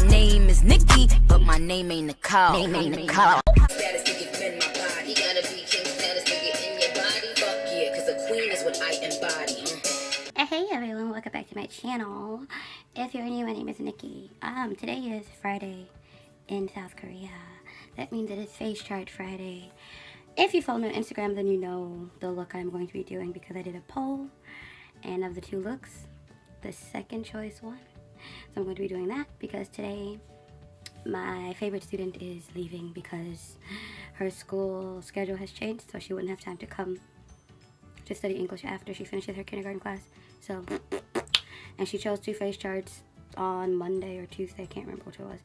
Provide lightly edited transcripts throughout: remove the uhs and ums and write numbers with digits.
Name is Nikki, but my name ain't Nicole. Name ain't Nicole. Status to get in my body. Gotta be king status to get in your body. Fuck yeah, cause a queen is what I embody. Hey everyone, welcome back to my channel. If you're new, my name is Nikki. Today is Friday in South Korea. That means it is Face Chart Friday. If you follow me on Instagram, then you know the look I'm going to be doing because I did a poll, and of the two looks, the second choice won. So I'm going to be doing that because today my favorite student is leaving because her school schedule has changed, so she wouldn't have time to come to study English after she finishes her kindergarten class. So, and she chose two face charts on Monday or Tuesday, I can't remember which it was,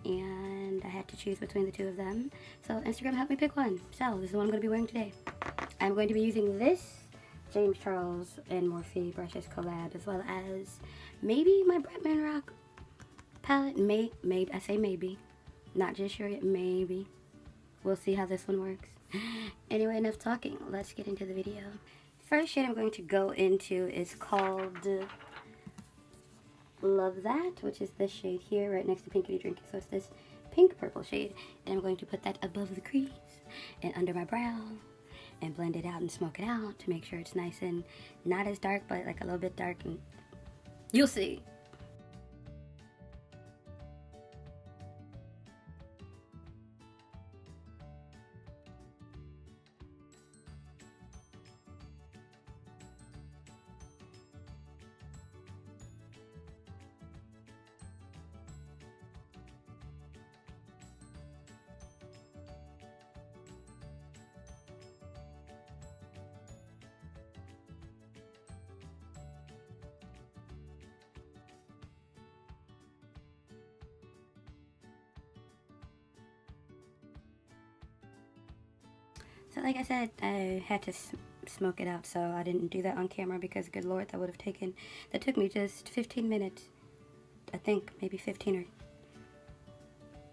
and I had to choose between the two of them. So Instagram helped me pick one. So this is what I'm going to be wearing today. I'm going to be using this James Charles and Morphe brushes collab, as well as maybe my Bretman Rock palette. Maybe I say maybe, not just sure yet. Maybe we'll see how this one works. Anyway, enough talking. Let's get into the video. First shade I'm going to go into is called Love That, which is this shade here, right next to Pinkity Drinky. So it's this pink purple shade, and I'm going to put that above the crease and under my brow and blend it out and smoke it out to make sure it's nice and not as dark, but like a little bit dark, and you'll see. So like I said, I had to smoke it out, so I didn't do that on camera because, good lord, that took me just 15 minutes. I think maybe 15 or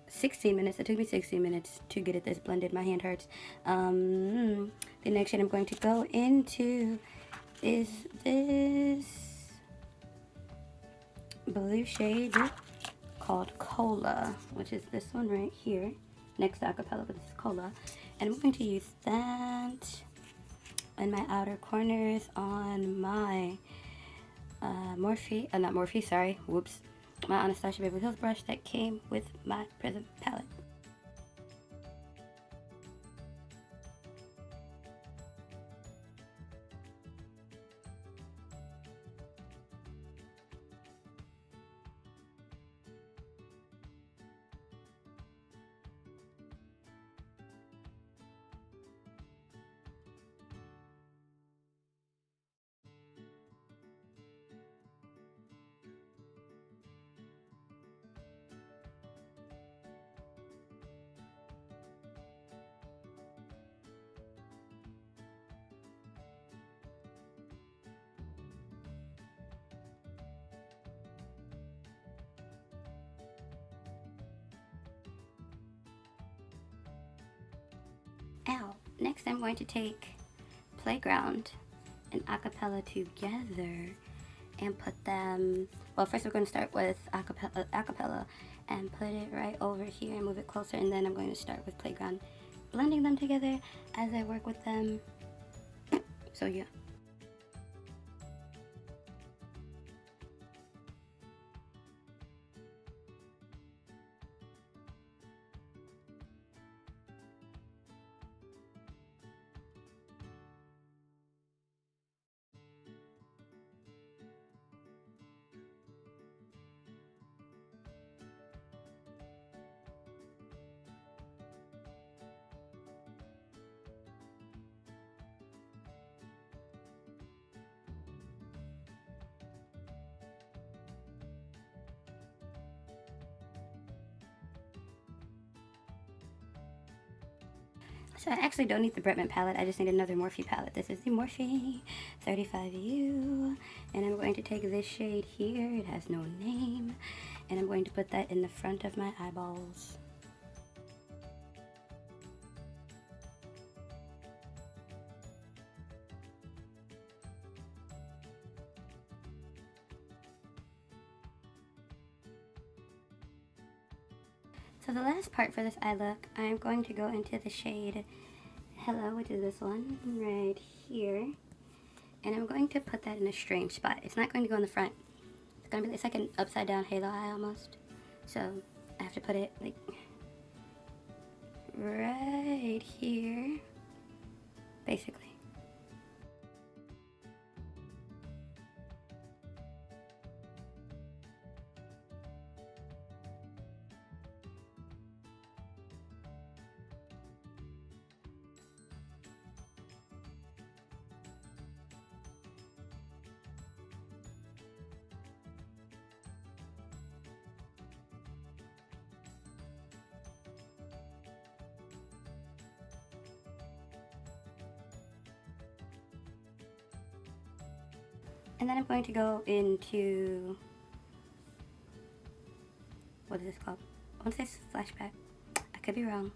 16 minutes. It took me 16 minutes to get it this blended. My hand hurts. The next shade I'm going to go into is this blue shade called Cola, which is this one right here, next to Acapella, but this is Cola. And I'm going to use that in my outer corners on my Morphe, not Morphe, sorry, whoops, my Anastasia Beverly Hills brush that came with my Prism palette. Ow. Next I'm going to take Playground and Acapella together and put them, well, first we're going to start with Acapella and put it right over here and move it closer, and then I'm going to start with Playground, blending them together as I work with them. So yeah. So I actually don't need the Bretman palette, I just need another Morphe palette. This is the Morphe 35U, and I'm going to take this shade here, it has no name, and I'm going to put that in the front of my eyeballs. So the last part for this eye look, I'm going to go into the shade Hello, which is this one right here. And I'm going to put that in a strange spot. It's not going to go in the front. It's like an upside down halo eye almost. So I have to put it like right here, basically. And then I'm going to go into, what is this called? I want to say flashback. I could be wrong.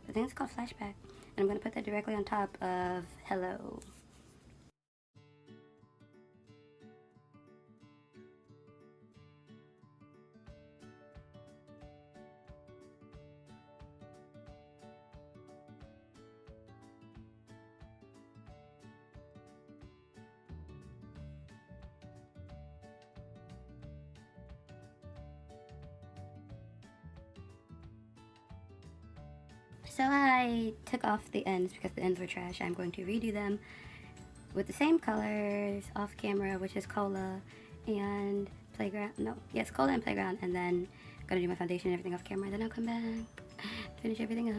I think it's called flashback. And I'm going to put that directly on top of Hello. So I took off the ends because the ends were trash. I'm going to redo them with the same colors off camera, which is Cola and Playground. No, yes, Cola and Playground. And then I'm gonna do my foundation and everything off camera. Then I'll come back, finish everything else.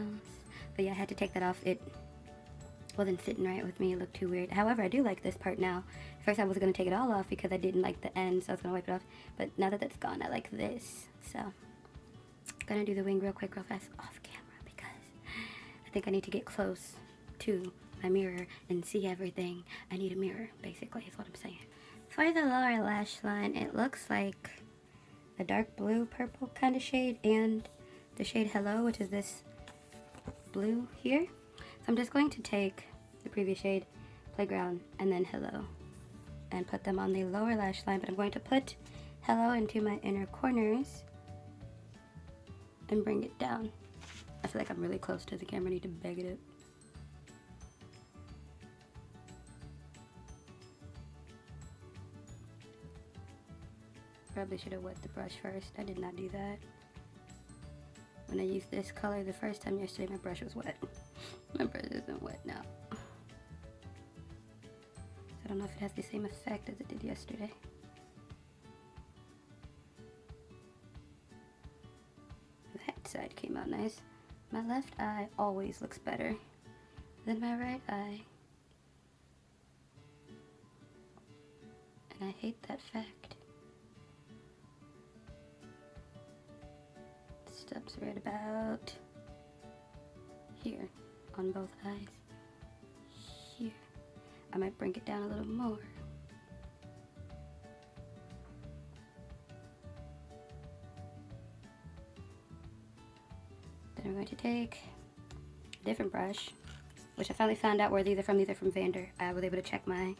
But yeah, I had to take that off. It wasn't sitting right with me. It looked too weird. However, I do like this part now. First I was gonna take it all off because I didn't like the end, so I was gonna wipe it off. But now that that's gone, I like this. So I'm gonna do the wing real quick, real fast off camera. I think I need to get close to my mirror and see everything. I need a mirror, basically, is what I'm saying. For the lower lash line, it looks like a dark blue purple kind of shade and the shade Hello, which is this blue here. So I'm just going to take the previous shade, Playground, and then Hello, and put them on the lower lash line. But I'm going to put Hello into my inner corners and bring it down. I feel like I'm really close to the camera. I need to bag it up. Probably should have wet the brush first. I did not do that. When I used this color the first time yesterday, my brush was wet. My brush isn't wet now. So I don't know if it has the same effect as it did yesterday. That side came out nice. My left eye always looks better than my right eye. And I hate that fact. It stops right about here on both eyes. Here. I might bring it down a little more. Then I'm going to take a different brush, which I finally found out were these are from Vander. I was able to check my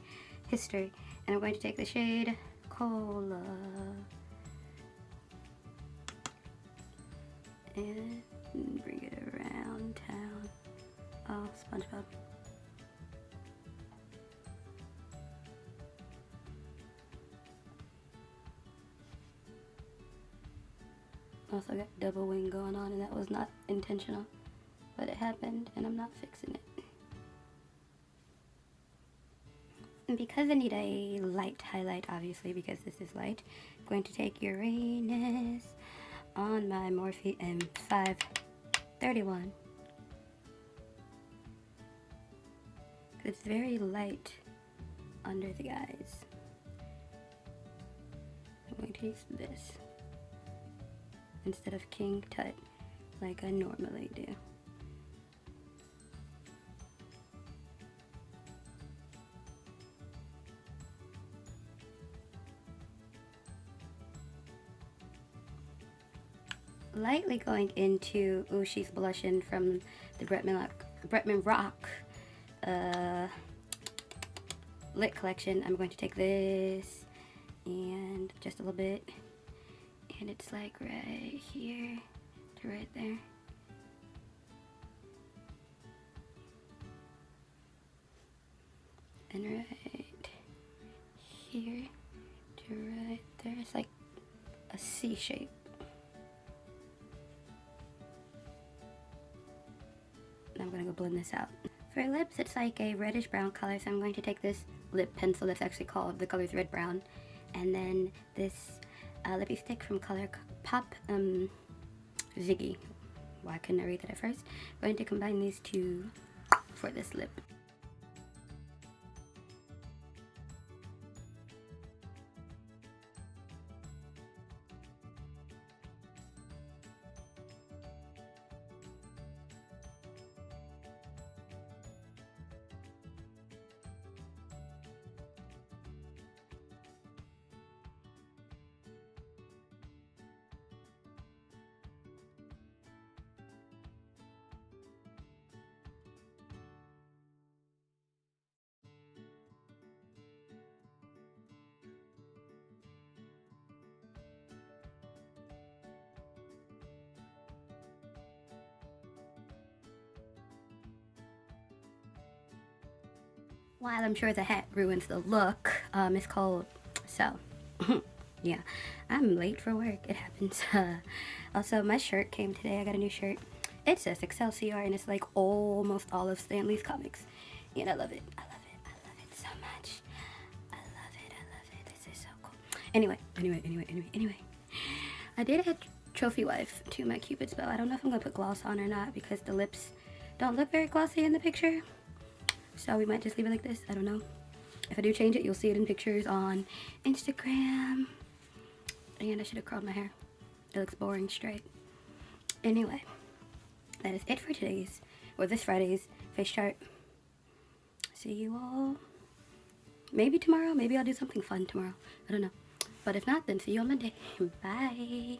history. And I'm going to take the shade Cola and bring it around town. Oh, SpongeBob. Also got double wing going on, and that was not intentional, but it happened and I'm not fixing it. And because I need a light highlight, obviously, because this is light, I'm going to take Uranus on my Morphe M531. It's very light under the eyes. I'm going to use this instead of King Tut like I normally do. Lightly going into Ooh She's Blushing from the Bretman Rock Lit Collection. I'm going to take this and just a little bit, and it's like right here. to right there. And right here to right there. It's like a C shape. And I'm gonna go blend this out. For lips, it's like a reddish brown color, so I'm going to take this lip pencil that's actually called, the color's red brown, and then this lippy stick from ColourPop Ziggy. Why couldn't I read that at first? I'm going to combine these two for this lip. While I'm sure the hat ruins the look, it's cold, so yeah, I'm late for work. It happens. Also, my shirt came today. I got a new shirt. It says Excelsior, and it's like almost all of Stan Lee's comics, and I love it. I love it. I love it so much. I love it. I love it. This is so cool. Anyway. I did add Trophy Wife to my Cupid's bow. I don't know if I'm gonna put gloss on or not because the lips don't look very glossy in the picture. So we might just leave it like this. I don't know. If I do change it, you'll see it in pictures on Instagram. And I should have curled my hair. It looks boring straight. Anyway, that is it for this Friday's face chart. See you all maybe tomorrow. Maybe I'll do something fun tomorrow. I don't know. But if not, then see you on Monday. Bye.